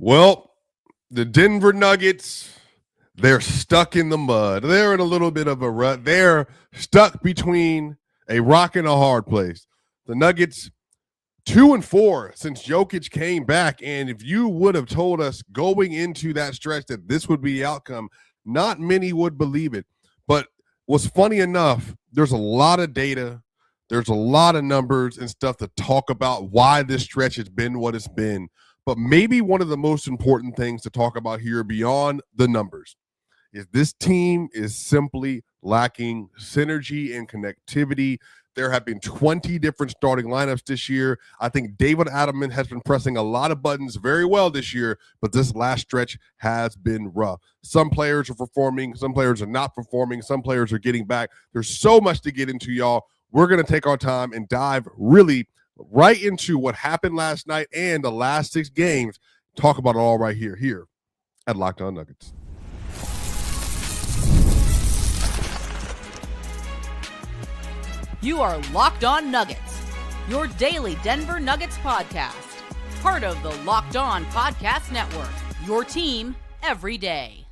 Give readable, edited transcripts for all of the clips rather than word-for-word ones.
Well, the Denver Nuggets, they're stuck in the mud. They're in a little bit of a rut. They're stuck between a rock and a hard place. The Nuggets 2-4 since Jokic came back. And if you would have told us going into that stretch that this would be the outcome, not many would believe it. But what's funny enough, there's a lot of data, there's a lot of numbers and stuff to talk about why this stretch has been what it's been. But maybe one of the most important things to talk about here beyond the numbers is this team is simply lacking synergy and connectivity. There have been 20 different starting lineups this year. I think David Adelman has been pressing a lot of buttons very well this year, but this last stretch has been rough. Some players are performing, some players are not performing, some players are getting back. There's so much to get into, y'all. We're going to take our time and dive really right into what happened last night and the last 6 games. Talk about it all right here at Locked On Nuggets. You are Locked On Nuggets, your daily Denver Nuggets podcast. Part of the Locked On Podcast Network, your team every day.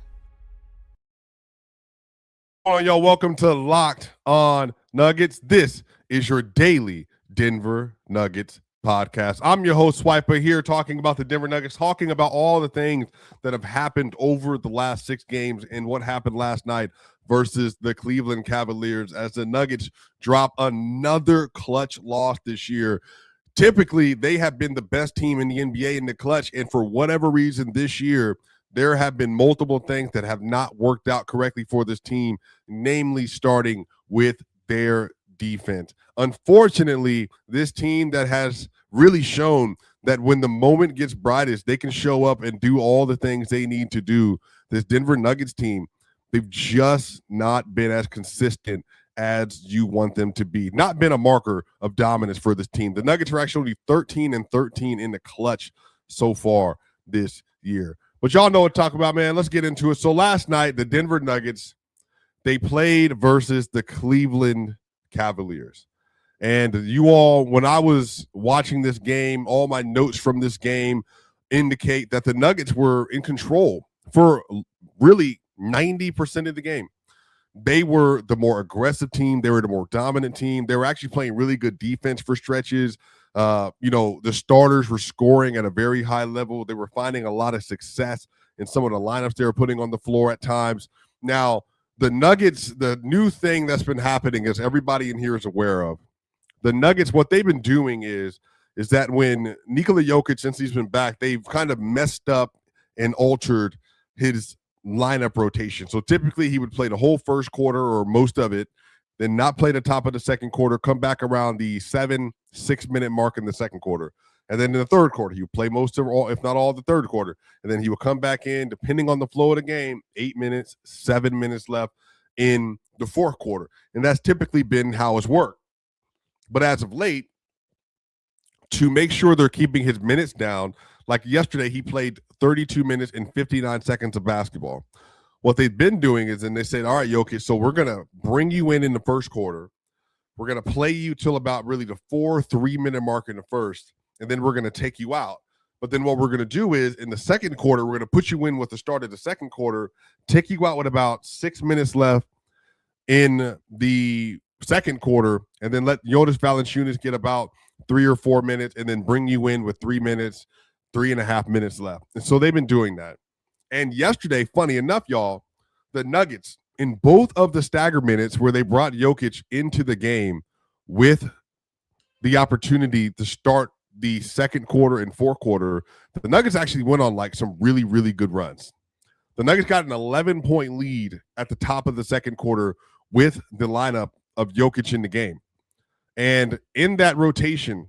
All right, y'all, welcome to Locked On Nuggets. This is your daily Denver Nuggets podcast. I'm your host, Swiper, here talking about the Denver Nuggets, talking about all the things that have happened over the last 6 games and what happened last night versus the Cleveland Cavaliers as the Nuggets drop another clutch loss this year. Typically, they have been the best team in the NBA in the clutch, and for whatever reason this year, there have been multiple things that have not worked out correctly for this team, namely starting with their defense. Unfortunately, this team that has really shown that when the moment gets brightest, they can show up and do all the things they need to do. This Denver Nuggets team, they've just not been as consistent as you want them to be. Not been a marker of dominance for this team. The Nuggets are actually 13-13 in the clutch so far this year. But y'all know what to talk about, man. Let's get into it. So last night, the Denver Nuggets, they played versus the Cleveland Cavaliers. And you all, when I was watching this game, all my notes from this game indicate that the Nuggets were in control for really 90% of the game. They were the more aggressive team. They were the more dominant team. They were actually playing really good defense for stretches. The starters were scoring at a very high level. They were finding a lot of success in some of the lineups they were putting on the floor at times. Now, the Nuggets, the new thing that's been happening, as everybody in here is aware of, the Nuggets, what they've been doing is that when Nikola Jokic, since he's been back, they've kind of messed up and altered his lineup rotation. So typically he would play the whole first quarter or most of it, then not play the top of the second quarter, come back around the 7-6 minute mark in the second quarter. And then in the third quarter, he would play most of all, if not all, the third quarter. And then he would come back in, depending on the flow of the game, 8 minutes, 7 minutes left in the fourth quarter. And that's typically been how it's worked. But as of late, to make sure they're keeping his minutes down, like yesterday, he played 32 minutes and 59 seconds of basketball. What they've been doing is, and they said, all right, Jokic, so we're going to bring you in the first quarter. We're going to play you till about really the 4-3 minute mark in the first, and then we're going to take you out. But then what we're going to do is in the second quarter, we're going to put you in with the start of the second quarter, take you out with about 6 minutes left in the second quarter, and then let Jonas Valanciunas get about 3 or 4 minutes, and then bring you in with 3 minutes, 3.5 minutes left. And so they've been doing that. And yesterday, funny enough, y'all, the Nuggets, in both of the stagger minutes where they brought Jokic into the game with the opportunity to start the second quarter and fourth quarter, the Nuggets actually went on like some really, really good runs. The Nuggets got an 11-point lead at the top of the second quarter with the lineup of Jokic in the game. And in that rotation,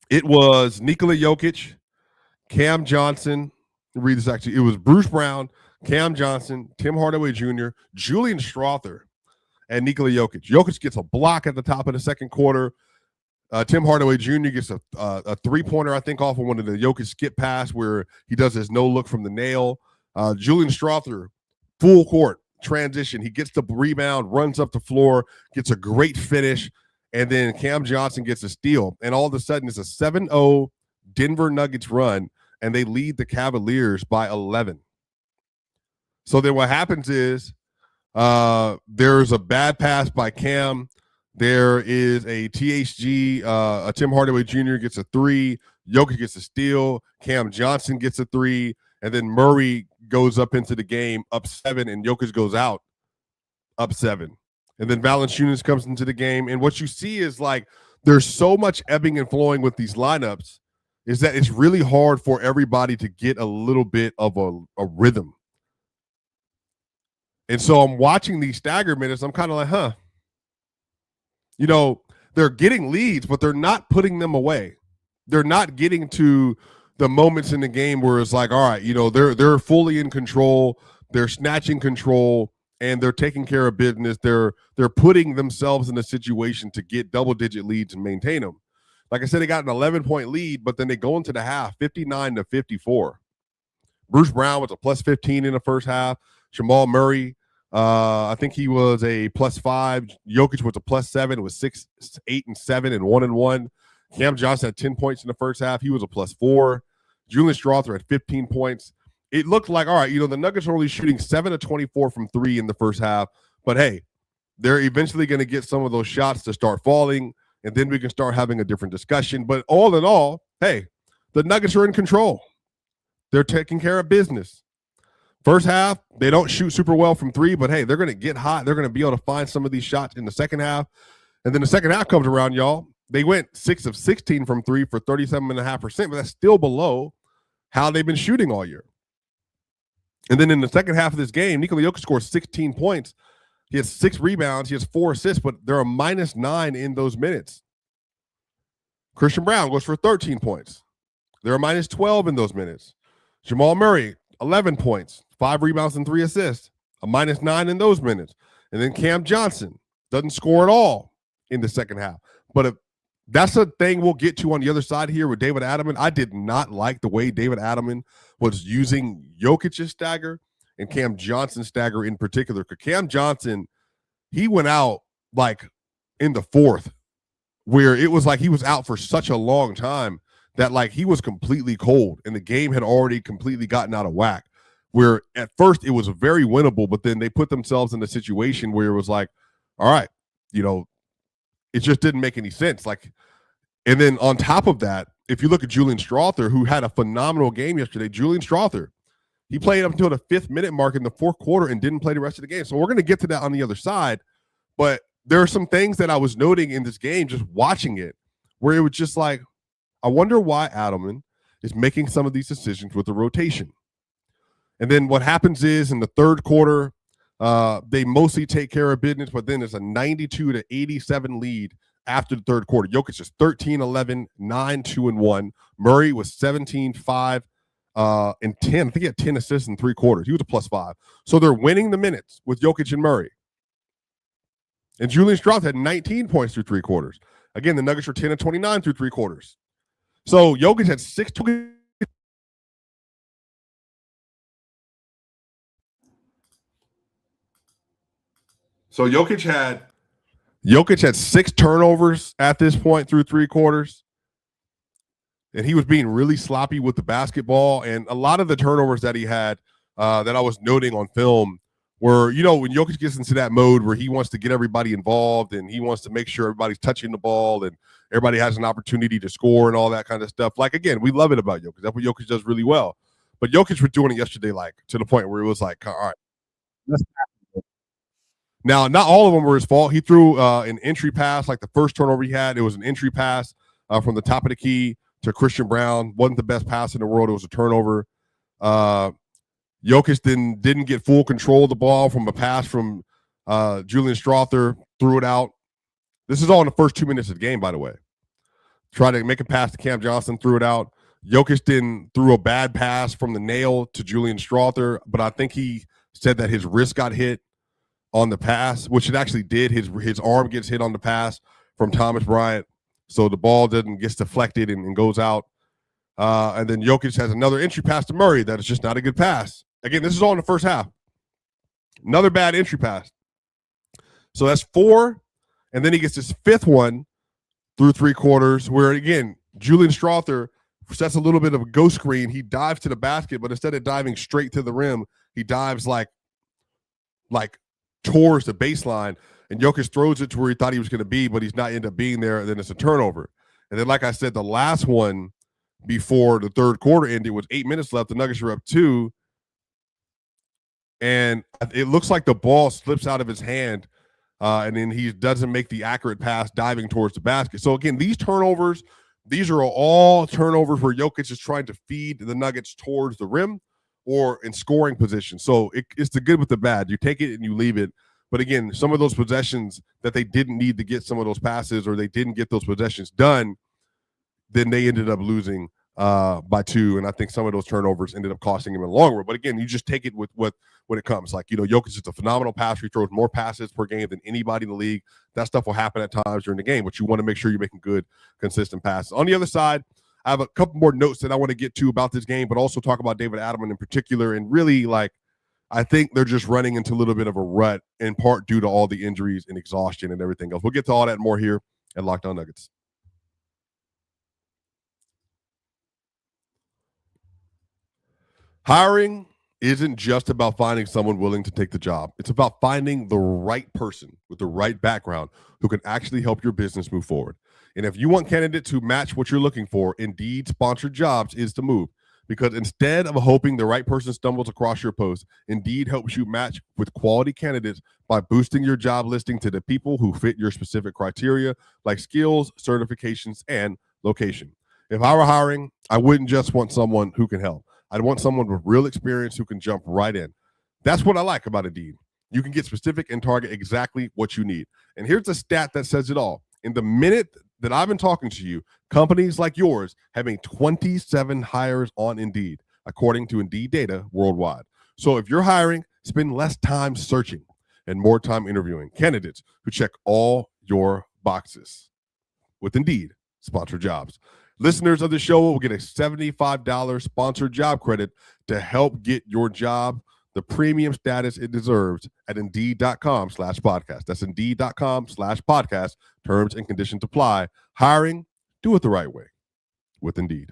it was Nikola Jokic, Cam Johnson. Read this actually. It was Bruce Brown, Cam Johnson, Tim Hardaway Jr., Julian Strawther, and Nikola Jokic. Jokic gets a block at the top of the second quarter. Tim Hardaway Jr. gets a three-pointer, I think, off of one of the Jokic skip pass where he does his no-look from the nail. Julian Strawther, full court transition. He gets the rebound, runs up the floor, gets a great finish, and then Cam Johnson gets a steal. And all of a sudden, it's a 7-0 Denver Nuggets run and they lead the Cavaliers by 11. So then what happens is there's a bad pass by Cam. There is a THG, a Tim Hardaway Jr. gets a 3. Jokic gets a steal. Cam Johnson gets a 3. And then Murray goes up into the game up 7, and Jokic goes out up 7. And then Valanciunas comes into the game. And what you see is like there's so much ebbing and flowing with these lineups is that it's really hard for everybody to get a little bit of a rhythm. And so I'm watching these stagger minutes. I'm kind of like, huh. You know, they're getting leads, but they're not putting them away. They're not getting to the moments in the game where it's like, all right, you know, they're fully in control. They're snatching control, and they're taking care of business. They're putting themselves in a situation to get double-digit leads and maintain them. Like I said, they got an 11-point lead, but then they go into the half, 59-54. Bruce Brown was a plus 15 in the first half. Jamal Murray, I think he was a plus 5. Jokic was a plus 7. It was 6, 8, and 7, and 1 and 1. Cam Johnson had 10 points in the first half. He was a plus 4. Julian Strawther had 15 points. It looked like, all right, you know, the Nuggets are only shooting 7 of 24 from 3 in the first half. But hey, they're eventually going to get some of those shots to start falling, and then we can start having a different discussion. But all in all, hey, the Nuggets are in control. They're taking care of business. First half, they don't shoot super well from 3, but hey, they're going to get hot. They're going to be able to find some of these shots in the second half. And then the second half comes around, y'all. They went 6 of 16 from 3 for 37.5%, but that's still below how they've been shooting all year. And then in the second half of this game, Nikola Jokic scores 16 points. He has 6 rebounds. He has 4 assists, but they're a minus 9 in those minutes. Christian Brown goes for 13 points. They're a minus 12 in those minutes. Jamal Murray, 11 points, 5 rebounds and 3 assists, a minus 9 in those minutes. And then Cam Johnson doesn't score at all in the second half. But that's a thing we'll get to on the other side here with David Adelman. I did not like the way David Adelman was using Jokic's stagger and Cam Johnson's stagger in particular. Because Cam Johnson, he went out like in the fourth, where it was like he was out for such a long time that like he was completely cold and the game had already completely gotten out of whack. Where at first it was very winnable, but then they put themselves in a situation where it was like, all right, you know, it just didn't make any sense. Like, and then on top of that, if you look at Julian Strawther, who had a phenomenal game yesterday, Julian Strawther, he played up until the 5th minute mark in the 4th quarter and didn't play the rest of the game. So we're going to get to that on the other side. But there are some things that I was noting in this game, just watching it, where it was just like, I wonder why Adelman is making some of these decisions with the rotation. And then what happens is in the third quarter, they mostly take care of business, but then there's a 92-87 lead after the third quarter. Jokic is 13-11, 9-2-1. Murray was 17-5 and 10. I think he had 10 assists in 3 quarters. He was a plus 5. So they're winning the minutes with Jokic and Murray. And Julian Strawther had 19 points through 3 quarters. Again, the Nuggets were 10-29 through 3 quarters. So Jokic had 6 So Jokic had 6 turnovers at this point through 3 quarters. And he was being really sloppy with the basketball. And a lot of the turnovers that he had that I was noting on film were, you know, when Jokic gets into that mode where he wants to get everybody involved and he wants to make sure everybody's touching the ball and everybody has an opportunity to score and all that kind of stuff. Like, again, we love it about Jokic. That's what Jokic does really well. But Jokic was doing it yesterday, like, to the point where it was like, all right, let's now, not all of them were his fault. He threw an entry pass, like the first turnover he had. It was an entry pass from the top of the key to Christian Brown. Wasn't the best pass in the world. It was a turnover. Jokic didn't get full control of the ball from a pass from Julian Strawther. Threw it out. This is all in the first 2 minutes of the game, by the way. Tried to make a pass to Cam Johnson. Threw it out. Jokic threw a bad pass from the nail to Julian Strawther, but I think he said that his wrist got hit on the pass, which it actually did. His arm gets hit on the pass from Thomas Bryant, so the ball gets deflected and goes out. And then Jokic has another entry pass to Murray that is just not a good pass. Again, this is all in the first half. Another bad entry pass. So that's 4, and then he gets his 5th one through 3 quarters, where, again, Julian Strawther sets a little bit of a ghost screen. He dives to the basket, but instead of diving straight to the rim, he dives like towards the baseline, and Jokic throws it to where he thought he was going to be, but he's not end up being there, and then it's a turnover. And then, like I said, the last one before the third quarter ended was 8 minutes left. The Nuggets were up 2, and it looks like the ball slips out of his hand, and then he doesn't make the accurate pass diving towards the basket. So, again, these turnovers, these are all turnovers where Jokic is trying to feed the Nuggets towards the rim or in scoring position. So it's the good with the bad. You take it and you leave it. But again, some of those possessions that they didn't need to get some of those passes, or they didn't get those possessions done, then they ended up losing by 2. And I think some of those turnovers ended up costing him in the long run. But again, you just take it with what when it comes. Like, Jokic is a phenomenal passer. He throws more passes per game than anybody in the league. That stuff will happen at times during the game, but you want to make sure you're making good, consistent passes. On the other side, I have a couple more notes that I want to get to about this game, but also talk about David Adelman in particular. And really, I think they're just running into a little bit of a rut, in part due to all the injuries and exhaustion and everything else. We'll get to all that and more here at Locked On Nuggets. Hiring isn't just about finding someone willing to take the job. It's about finding the right person with the right background who can actually help your business move forward. And if you want candidates who match what you're looking for, Indeed Sponsored Jobs is the move. Because instead of hoping the right person stumbles across your post, Indeed helps you match with quality candidates by boosting your job listing to the people who fit your specific criteria, like skills, certifications, and location. If I were hiring, I wouldn't just want someone who can help. I'd want someone with real experience who can jump right in. That's what I like about Indeed. You can get specific and target exactly what you need. And here's a stat that says it all. In the minute that I've been talking to you, companies like yours have made 27 hires on Indeed, according to Indeed data worldwide. So if you're hiring, spend less time searching and more time interviewing candidates who check all your boxes. With Indeed Sponsored Jobs, listeners of the show will get a $75 sponsored job credit to help get your job the premium status it deserves at Indeed.com/podcast. That's Indeed.com/podcast. Terms and conditions apply. Hiring, do it the right way with Indeed.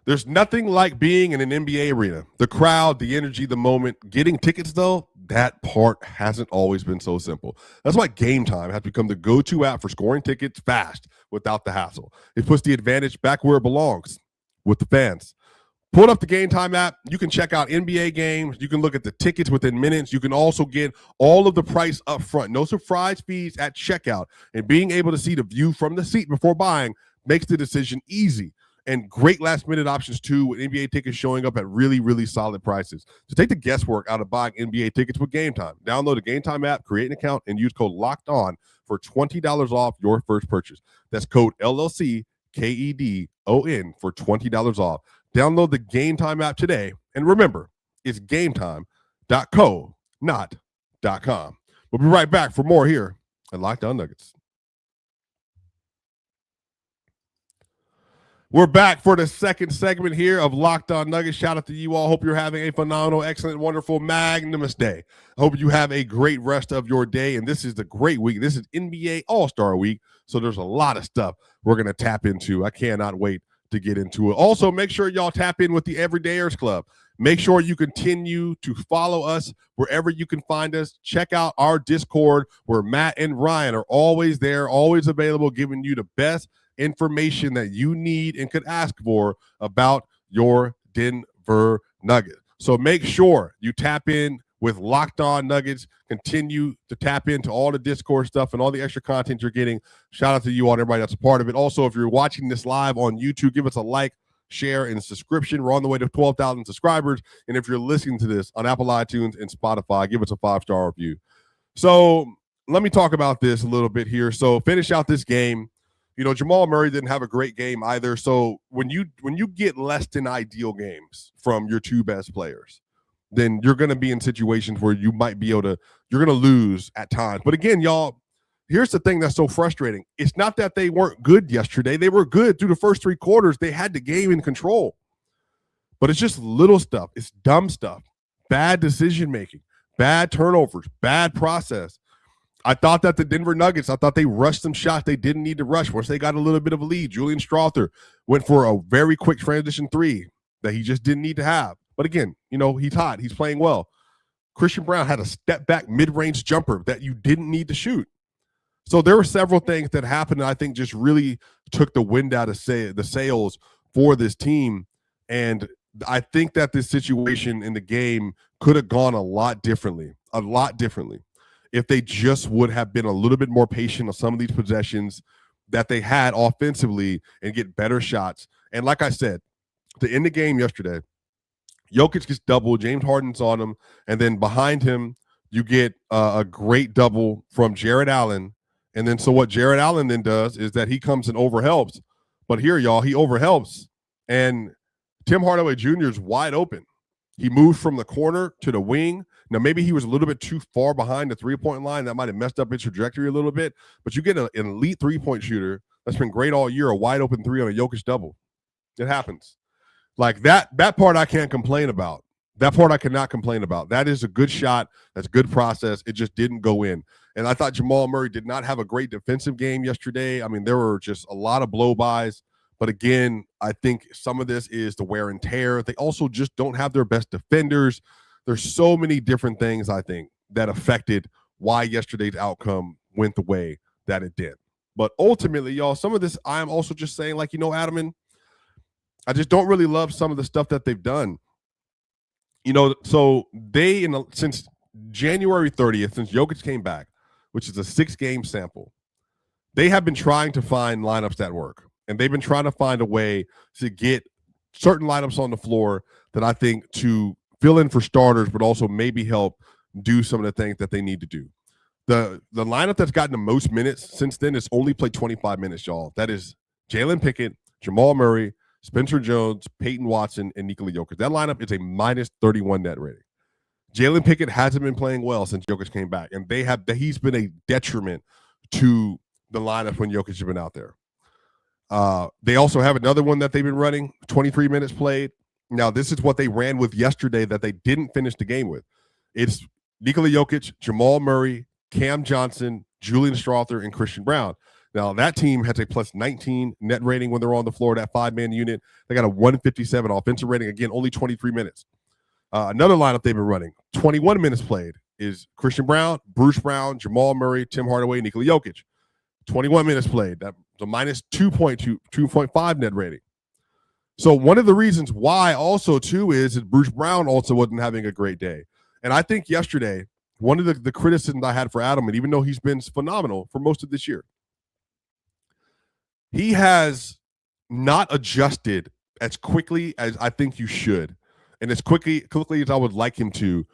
There's nothing like being in an NBA arena. The crowd, the energy, the moment. Getting tickets, though, that part hasn't always been so simple. That's why Gametime has become the go-to app for scoring tickets fast without the hassle. It puts the advantage back where it belongs, with the fans. Pull up the Gametime app. You can check out NBA games. You can look at the tickets within minutes. You can also get all of the price up front. No surprise fees at checkout. And being able to see the view from the seat before buying makes the decision easy. And great last-minute options, too, with NBA tickets showing up at really, really solid prices. So take the guesswork out of buying NBA tickets with Gametime. Download the Gametime app, create an account, and use code LOCKEDON for $20 off your first purchase. That's code LLCKEDON for $20 off. Download the Gametime app today. And remember, it's gametime.co, not .com. We'll be right back for more here at Locked On Nuggets. We're back for the second segment here of Locked On Nuggets. Shout out to you all. Hope you're having a phenomenal, excellent, wonderful, magnanimous day. I hope you have a great rest of your day. And this is the great week. This is NBA All-Star Week. So there's a lot of stuff we're going to tap into. I cannot wait to get into it. Also, make sure y'all tap in with the Everydayers Club. Make sure you continue to follow us wherever you can find us. Check out our Discord where Matt and Ryan are always there, always available, giving you the best information that you need and could ask for about your Denver Nuggets. So make sure you tap in with Locked On Nuggets. Continue to tap into all the Discord stuff and all the extra content you're getting. Shout out to you all, everybody that's a part of it. Also, if you're watching this live on YouTube, give us a like, share, and a subscription. We're on the way to 12,000 subscribers. And if you're listening to this on Apple iTunes and Spotify, give us a 5-star review. So let me talk about this a little bit here. So finish out this game. You know, Jamal Murray didn't have a great game either. So when you get less than ideal games from your two best players, then you're going to be in situations where you might be able to, you're going to lose at times. But again, y'all, here's the thing that's so frustrating. It's not that they weren't good yesterday. They were good through the first 3 quarters. They had the game in control. But it's just little stuff. It's dumb stuff. Bad decision-making, bad turnovers, bad process. I thought that the Denver Nuggets, I thought they rushed some shots they didn't need to rush. Once they got a little bit of a lead, Julian Strawther went for a very quick transition three that he just didn't need to have. But again, he's hot. He's playing well. Christian Brown had a step-back mid-range jumper that you didn't need to shoot. So there were several things that happened that I think just really took the wind out of the sails for this team. And I think that this situation in the game could have gone a lot differently, if they just would have been a little bit more patient on some of these possessions that they had offensively and get better shots. And like I said, to end the game yesterday, Jokic gets double, James Harden's on him, and then behind him, you get a great double from Jared Allen. And then so what Jared Allen then does is that he comes and overhelps. But here, y'all, he overhelps, and Tim Hardaway Jr. is wide open. He moves from the corner to the wing. Now, maybe he was a little bit too far behind the three-point line. That might have messed up his trajectory a little bit. But you get an elite three-point shooter that's been great all year, a wide-open three on a Jokic double. It happens. Like that part I can't complain about. That part I cannot complain about. That is a good shot. That's good process. It just didn't go in. And I thought Jamal Murray did not have a great defensive game yesterday. I mean, there were just a lot of blow-bys. But again, I think some of this is the wear and tear. They also just don't have their best defenders. There's so many different things, I think, that affected why yesterday's outcome went the way that it did. But ultimately, y'all, some of this I am also just saying, like, Adelman, I just don't really love some of the stuff that they've done. So they, since January 30th, since Jokic came back, which is a 6-game sample, they have been trying to find lineups that work. And they've been trying to find a way to get certain lineups on the floor that I think to fill in for starters, but also maybe help do some of the things that they need to do. The lineup that's gotten the most minutes since then has only played 25 minutes, y'all. That is Jalen Pickett, Jamal Murray, Spencer Jones, Peyton Watson, and Nikola Jokic. That lineup is a minus 31 net rating. Jalen Pickett hasn't been playing well since Jokic came back, and he's been a detriment to the lineup when Jokic has been out there. They also have another one that they've been running, 23 minutes played. Now, this is what they ran with yesterday that they didn't finish the game with. It's Nikola Jokic, Jamal Murray, Cam Johnson, Julian Strawther, and Christian Brown. Now, that team has a plus 19 net rating when they're on the floor, that 5-man unit. They got a 157 offensive rating. Again, only 23 minutes. Another lineup they've been running, 21 minutes played, is Christian Brown, Bruce Brown, Jamal Murray, Tim Hardaway, Nikola Jokic. 21 minutes played. That's a minus 2.5 net rating. So one of the reasons why also, too, is that Bruce Brown also wasn't having a great day. And I think yesterday, one of the criticisms I had for Adelman, even though he's been phenomenal for most of this year, he has not adjusted as quickly as I think you should, and as quickly as I would like him to,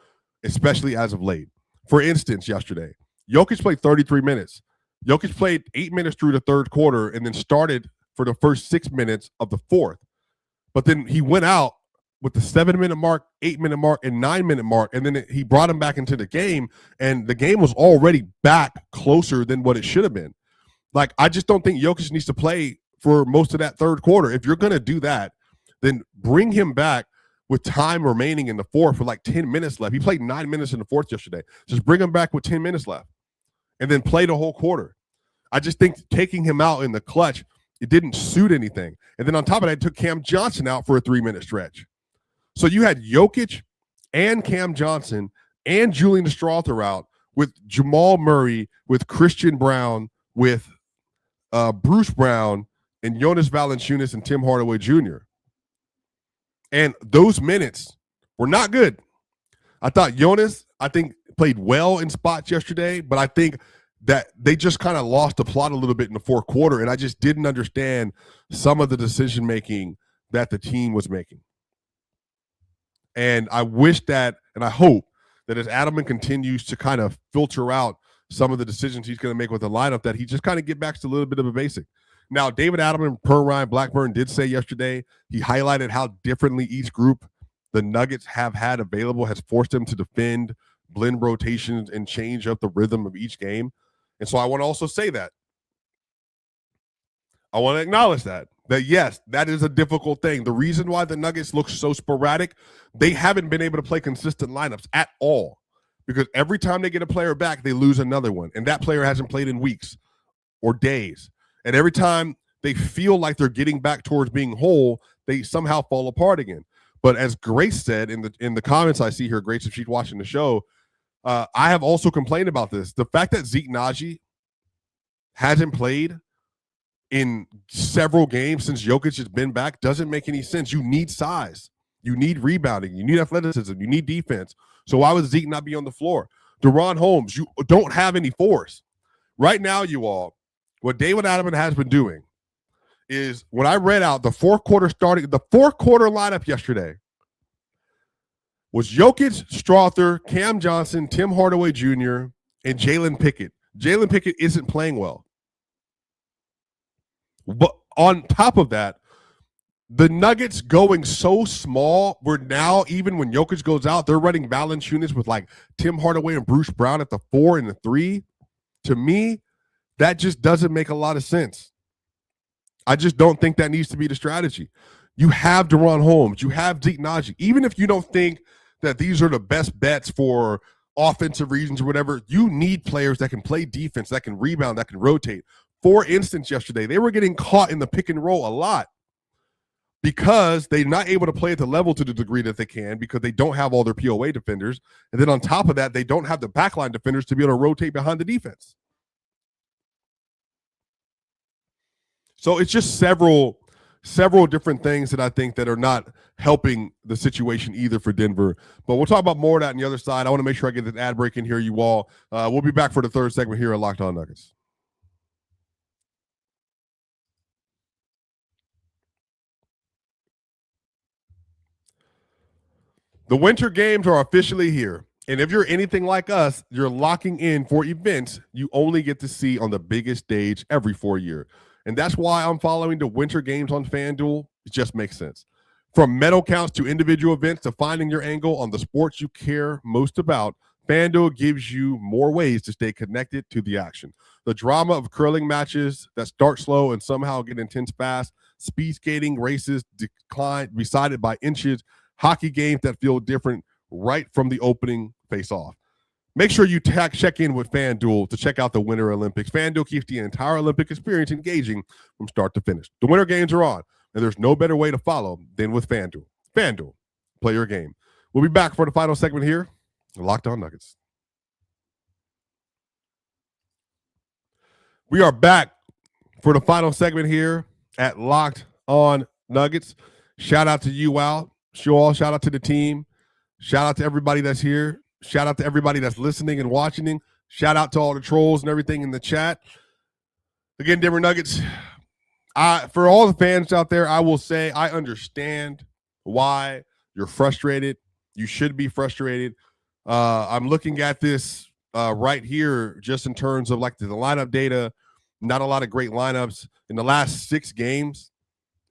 especially as of late. For instance, yesterday, Jokic played 33 minutes. Jokic played 8 minutes through the third quarter and then started for the first 6 minutes of the fourth. But then he went out with the 7-minute mark, 8-minute mark, and 9-minute mark, and then he brought him back into the game, and the game was already back closer than what it should have been. Like, I just don't think Jokic needs to play for most of that third quarter. If you're going to do that, then bring him back with time remaining in the fourth with like 10 minutes left. He played 9 minutes in the fourth yesterday. Just bring him back with 10 minutes left and then play the whole quarter. I just think taking him out in the clutch, it didn't suit anything. And then on top of that, it took Cam Johnson out for a 3-minute stretch. So you had Jokic and Cam Johnson and Julian Strawther out with Jamal Murray, with Christian Brown, with Bruce Brown, and Jonas Valanciunas and Tim Hardaway Jr. And those minutes were not good. I thought Jonas, played well in spots yesterday, but I think that they just kind of lost the plot a little bit in the fourth quarter, and I just didn't understand some of the decision-making that the team was making. And I wish that, and I hope that as Adelman continues to kind of filter out some of the decisions he's going to make with the lineup, that he just kind of get back to a little bit of a basic. Now, David Adelman, per Ryan Blackburn, did say yesterday, he highlighted how differently each group the Nuggets have had available has forced them to defend, blend rotations, and change up the rhythm of each game. And so I want to also say that. I want to acknowledge that yes, that is a difficult thing. The reason why the Nuggets look so sporadic, they haven't been able to play consistent lineups at all because every time they get a player back, they lose another one. And that player hasn't played in weeks or days. And every time they feel like they're getting back towards being whole, they somehow fall apart again. But as Grace said in the comments I see here, Grace, if she's watching the show, I have also complained about this. The fact that Zeke Naji hasn't played in several games since Jokic has been back doesn't make any sense. You need size. You need rebounding. You need athleticism. You need defense. So why would Zeke not be on the floor? Deron Holmes, you don't have any force. Right now, you all, what David Adelman has been doing is when I read out the fourth quarter lineup yesterday was Jokic, Strother, Cam Johnson, Tim Hardaway Jr., and Jalen Pickett. Jalen Pickett isn't playing well. But on top of that, the Nuggets going so small, where now even when Jokic goes out, they're running Valanciunas with like Tim Hardaway and Bruce Brown at the 4 and the 3. To me, that just doesn't make a lot of sense. I just don't think that needs to be the strategy. You have Deron Holmes. You have Zeke Naji. Even if you don't think that these are the best bets for offensive reasons or whatever, you need players that can play defense, that can rebound, that can rotate. For instance, yesterday, they were getting caught in the pick and roll a lot because they're not able to play at the level to the degree that they can because they don't have all their POA defenders. And then on top of that, they don't have the backline defenders to be able to rotate behind the defense. So it's just several different things that I think that are not helping the situation either for Denver. But we'll talk about more of that on the other side. I want to make sure I get this ad break in here, you all. We'll be back for the third segment here at Locked On Nuggets. The winter games are officially here. And if you're anything like us, you're locking in for events you only get to see on the biggest stage every 4 years. And that's why I'm following the winter games on FanDuel. It just makes sense. From medal counts to individual events to finding your angle on the sports you care most about, FanDuel gives you more ways to stay connected to the action. The drama of curling matches that start slow and somehow get intense fast, speed skating races decided by inches, hockey games that feel different right from the opening face-off. Make sure you check in with FanDuel to check out the Winter Olympics. FanDuel keeps the entire Olympic experience engaging from start to finish. The Winter Games are on, and there's no better way to follow than with FanDuel. FanDuel, play your game. We'll be back for the final segment here. Locked On Nuggets. We are back for the final segment here at Locked On Nuggets. Shout out to you, Al. Shout out to the team. Shout out to everybody that's here. Shout out to everybody that's listening and watching. Shout out to all the trolls and everything in the chat. Again, Denver Nuggets, for all the fans out there, I will say I understand why you're frustrated. You should be frustrated. I'm looking at this right here just in terms of like the lineup data. Not a lot of great lineups in the last 6 games.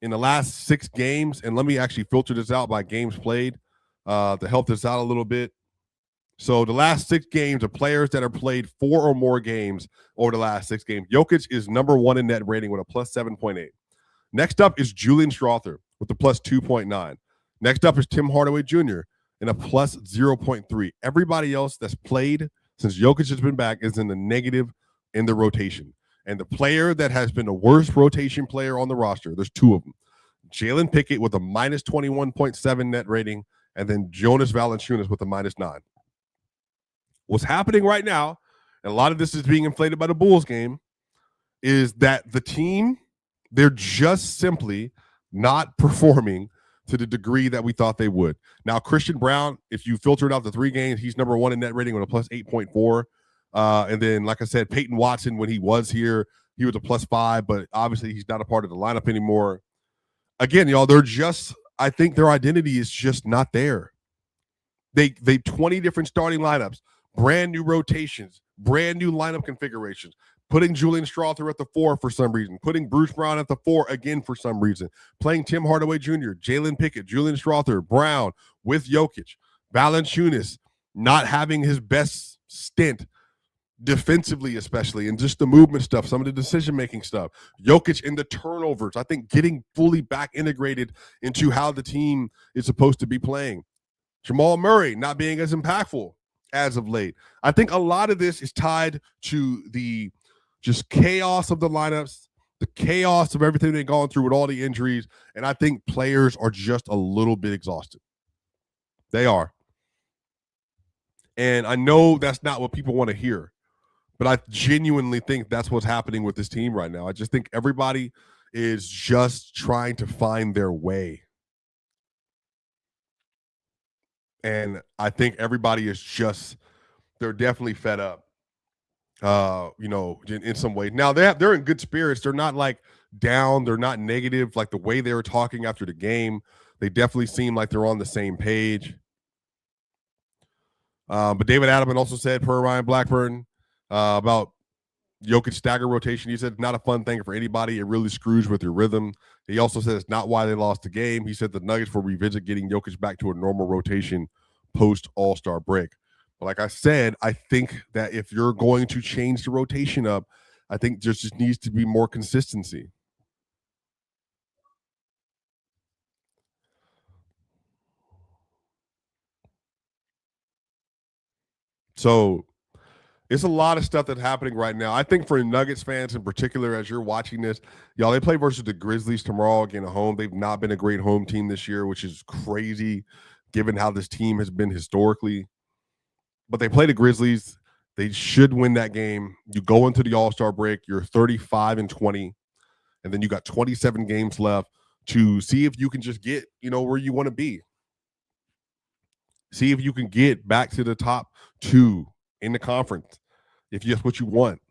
And let me actually filter this out by games played to help this out a little bit. So the last 6 games of players that have played 4 or more games over the last 6 games. Jokic is number 1 in net rating with a plus 7.8. Next up is Julian Strother with a plus 2.9. Next up is Tim Hardaway Jr. and a plus 0.3. Everybody else that's played since Jokic has been back is in the negative in the rotation. And the player that has been the worst rotation player on the roster, there's 2 of them. Jalen Pickett with a minus 21.7 net rating, and then Jonas Valanciunas with a minus 9. What's happening right now, and a lot of this is being inflated by the Bulls game, is that the team, they're just simply not performing to the degree that we thought they would. Now, Christian Brown, if you filtered out the 3 games, he's number 1 in net rating with a plus 8.4. And then, like I said, Peyton Watson, when he was here, he was a plus 5, but obviously he's not a part of the lineup anymore. Again, y'all, I think their identity is just not there. They 20 different starting lineups, brand new rotations, brand new lineup configurations, putting Julian Strother at the 4 for some reason, putting Bruce Brown at the 4 again for some reason, playing Tim Hardaway Jr., Jalen Pickett, Julian Strother, Brown with Jokic, Valanciunas not having his best stint defensively, especially, and just the movement stuff, some of the decision-making stuff. Jokic in the turnovers, I think getting fully back integrated into how the team is supposed to be playing. Jamal Murray not being as impactful as of late. I think a lot of this is tied to the just chaos of the lineups, the chaos of everything they've gone through with all the injuries. And I think players are just a little bit exhausted. They are. And I know that's not what people want to hear, but I genuinely think that's what's happening with this team right now. I just think everybody is just trying to find their way. And I think everybody is just, they're definitely fed up. In some ways. Now they're in good spirits. They're not like down, they're not negative. Like the way they were talking after the game, they definitely seem like they're on the same page. But David Adelman also said, per Ryan Blackburn, about Jokic stagger rotation. He said it's not a fun thing for anybody. It really screws with your rhythm. He also said it's not why they lost the game. He said the Nuggets will revisit getting Jokic back to a normal rotation post All-Star break. But like I said, I think that if you're going to change the rotation up, I think there just needs to be more consistency. So it's a lot of stuff that's happening right now. I think for Nuggets fans in particular, as you're watching this, y'all, they play versus the Grizzlies tomorrow again at home. They've not been a great home team this year, which is crazy given how this team has been historically. But they play the Grizzlies. They should win that game. You go into the All-Star break, you're 35-20, and then you got 27 games left to see if you can just get, where you want to be. See if you can get back to the top 2 in the conference. If that's what you want,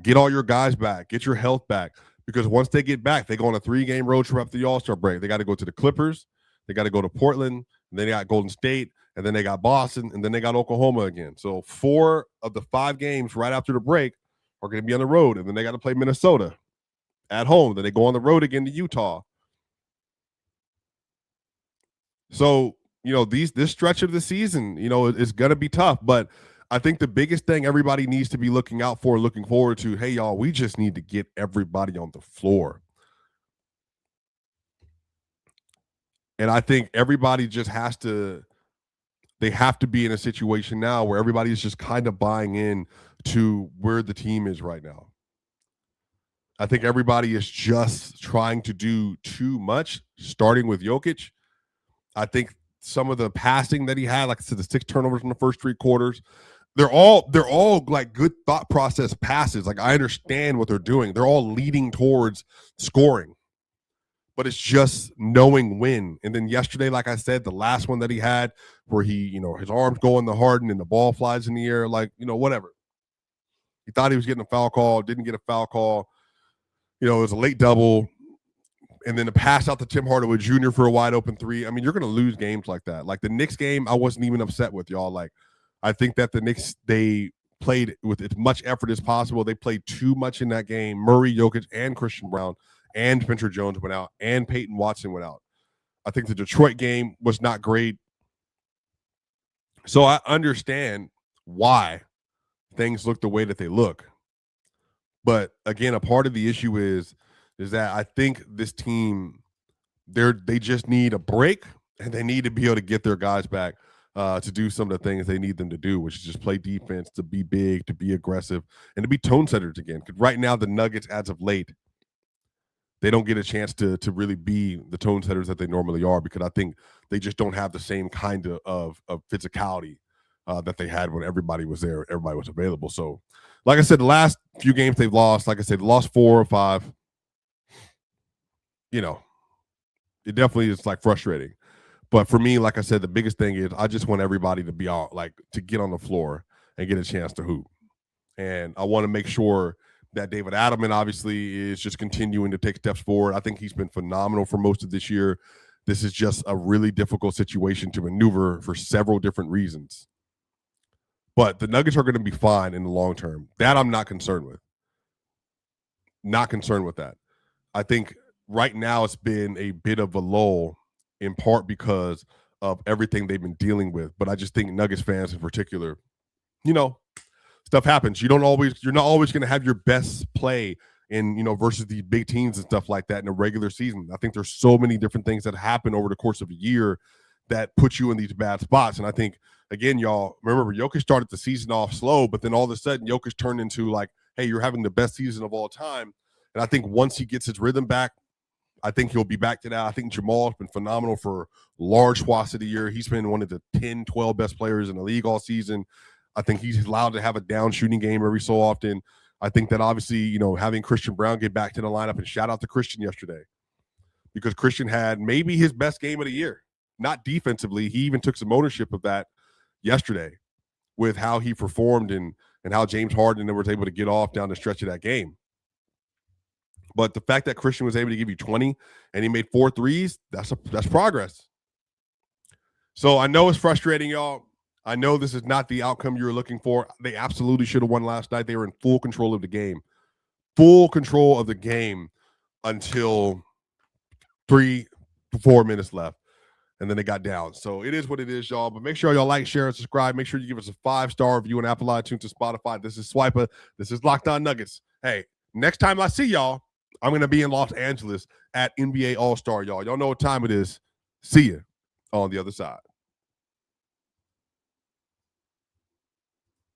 get all your guys back, get your health back, because once they get back, they go on a 3-game road trip after the All-Star break. They got to go to the Clippers, they got to go to Portland, and then they got Golden State, and then they got Boston, and then they got Oklahoma again. So 4 of the 5 games right after the break are going to be on the road, and then they got to play Minnesota at home. Then they go on the road again to Utah. So, this stretch of the season, is going to be tough, but I think the biggest thing everybody needs to be looking out for, looking forward to, hey, y'all, we just need to get everybody on the floor. And I think everybody just they have to be in a situation now where everybody's just kind of buying in to where the team is right now. I think everybody is just trying to do too much, starting with Jokic. I think some of the passing that he had, like I said, the 6 turnovers in the first 3 quarters, they're all like good thought process passes. Like I understand what they're doing. They're all leading towards scoring. But it's just knowing when. And then yesterday, like I said, the last one that he had where he, his arms go in the Harden and the ball flies in the air, like, whatever. He thought he was getting a foul call, didn't get a foul call. It was a late double. And then the pass out to Tim Hardaway Jr. for a wide open 3. I mean, you're going to lose games like that. Like the Knicks game, I wasn't even upset with, y'all. Like, I think that the Knicks, they played with as much effort as possible. They played too much in that game. Murray, Jokic, and Christian Brown and Spencer Jones went out, and Peyton Watson went out. I think the Detroit game was not great. So I understand why things look the way that they look. But again, a part of the issue is that I think this team, they just need a break, and they need to be able to get their guys back to do some of the things they need them to do, which is just play defense, to be big, to be aggressive, and to be tone setters again. Because right now, the Nuggets, as of late, they don't get a chance to really be the tone setters that they normally are, because I think they just don't have the same kind of physicality that they had when everybody was there, everybody was available. So, like I said, the last few games they've lost, like I said, lost 4 or 5. It definitely is like frustrating. But for me, like I said, the biggest thing is I just want everybody to be out, like to get on the floor and get a chance to hoop. And I want to make sure that David Adelman obviously is just continuing to take steps forward. I think he's been phenomenal for most of this year. This is just a really difficult situation to maneuver for several different reasons. But the Nuggets are going to be fine in the long term. That I'm not concerned with. Not concerned with that. I think right now it's been a bit of a lull, in part because of everything they've been dealing with. But I just think Nuggets fans in particular, stuff happens. You're not always going to have your best play in, versus these big teams and stuff like that in a regular season. I think there's so many different things that happen over the course of a year that put you in these bad spots. And I think again, y'all, remember, Jokic started the season off slow, but then all of a sudden, Jokic turned into like, hey, you're having the best season of all time. And I think once he gets his rhythm back, I think he'll be back to that. I think Jamal's been phenomenal for large swaths of the year. He's been one of the 10, 12 best players in the league all season. I think he's allowed to have a down shooting game every so often. I think that obviously, you know, having Christian Brown get back to the lineup, and shout out to Christian yesterday, because Christian had maybe his best game of the year. Not defensively. He even took some ownership of that yesterday with how he performed and how James Harden was able to get off down the stretch of that game. But the fact that Christian was able to give you 20 and he made 4 threes, that's progress. So I know it's frustrating, y'all. I know this is not the outcome you were looking for. They absolutely should have won last night. They were in full control of the game. Full control of the game until 3-4 minutes left. And then they got down. So it is what it is, y'all. But make sure y'all like, share, and subscribe. Make sure you give us a 5-star review on Apple, iTunes, and Spotify. This is Swiper. This is Locked On Nuggets. Hey, next time I see y'all, I'm going to be in Los Angeles at NBA All-Star, y'all. Y'all know what time it is. See you on the other side.